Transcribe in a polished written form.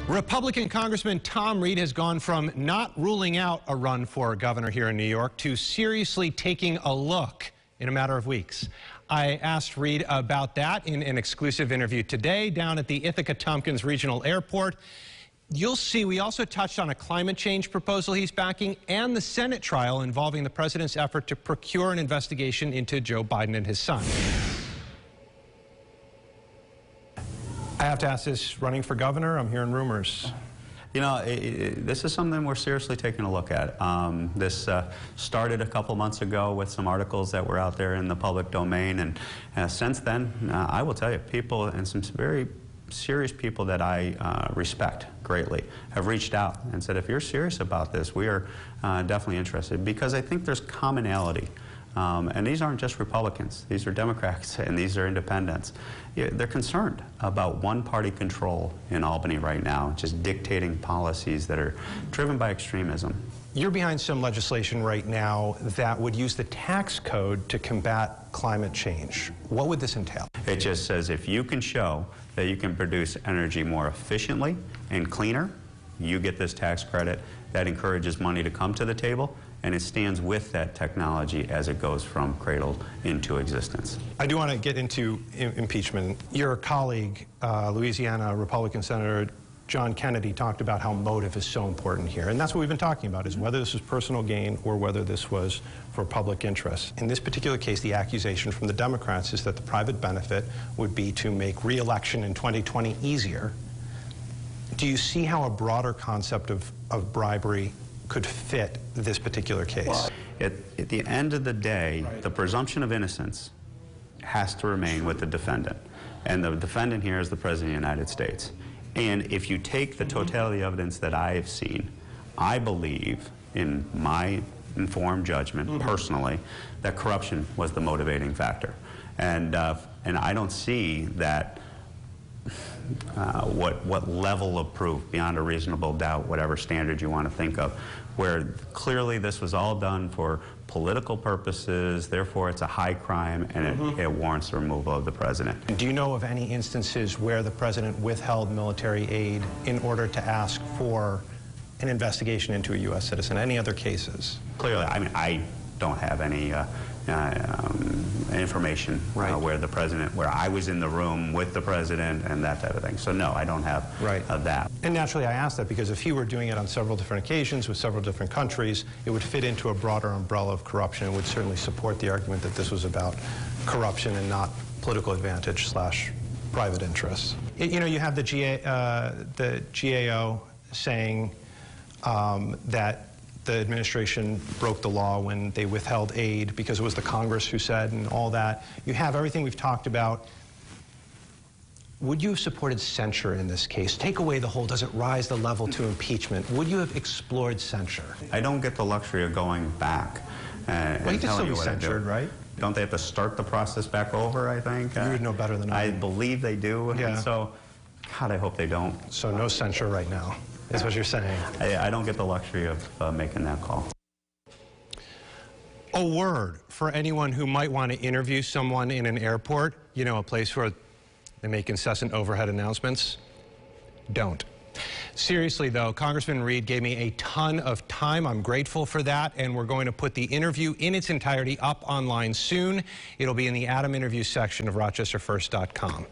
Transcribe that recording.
Republican Congressman Tom Reed has gone from not ruling out a run for governor here in New York to seriously taking a look in a matter of weeks. I asked Reed about that in an exclusive interview today down at the Ithaca-Tompkins Regional Airport. You'll see we also touched on a climate change proposal he's backing and the Senate trial involving the president's effort to procure an investigation into Joe Biden and his son. I have to ask this, running for governor? I'm hearing rumors. You know, this is something we're seriously taking a look at. This started a couple months ago with some articles that were out there in the public domain, and since then, I will tell you, people and some very serious people that I respect greatly have reached out and said, if you're serious about this, we are definitely interested, because I think there's commonality. And these aren't just Republicans, these are Democrats and these are independents. They're concerned about one-party control in Albany right now, just dictating policies that are driven by extremism. You're behind some legislation right now that would use the tax code to combat climate change. What would this entail? It just says if you can show that you can produce energy more efficiently and cleaner, you get this tax credit. That encourages money to come to the table, and it stands with that technology as it goes from cradle into existence. I do want to get into impeachment. Your colleague, Louisiana Republican Senator John Kennedy, talked about how motive is so important here, and that's what we've been talking about, is whether this was personal gain or whether this was for public interest. In this particular case, the accusation from the Democrats is that the private benefit would be to make re-election in 2020 easier. Do you see how a broader concept of bribery could fit this particular case? Well, at the end of the day, the presumption of innocence has to remain with the defendant. And the defendant here is the President of the United States. And if you take the totality of evidence that I have seen, I believe, in my informed judgment, personally, that corruption was the motivating factor. And I don't see that what level of proof, beyond a reasonable doubt, whatever standard you want to think of, where clearly this was all done for political purposes, therefore it's a high crime, and it warrants the removal of the president. Do you know of any instances where the president withheld military aid in order to ask for an investigation into a U.S. citizen? Any other cases? Clearly, I mean, I don't have any information where the president, where I was in the room with the president and that type of thing. So no, I don't have that. And naturally I asked that because if he were doing it on several different occasions with several different countries, it would fit into a broader umbrella of corruption and would certainly support the argument that this was about corruption and not political advantage / private interests. You know, you have the GAO saying that the administration broke the law when they withheld aid because it was the Congress who said, and all that. You have everything we've talked about. Would you have supported censure in this case? Take away the whole, does it rise the level to impeachment? Would you have explored censure? I don't get the luxury of going back and well, you can telling still you be what censured, I do. Right? Don't they have to start the process back over, I think? You would know better than I. I believe they do. Yeah. And so, God, I hope they don't. So no censure right now, is what you're saying. I don't get the luxury of making that call. A word for anyone who might want to interview someone in an airport, you know, a place where they make incessant overhead announcements. Don't. Seriously, though, Congressman Reed gave me a ton of time. I'm grateful for that, and we're going to put the interview in its entirety up online soon. It'll be in the Adam interview section of RochesterFirst.com.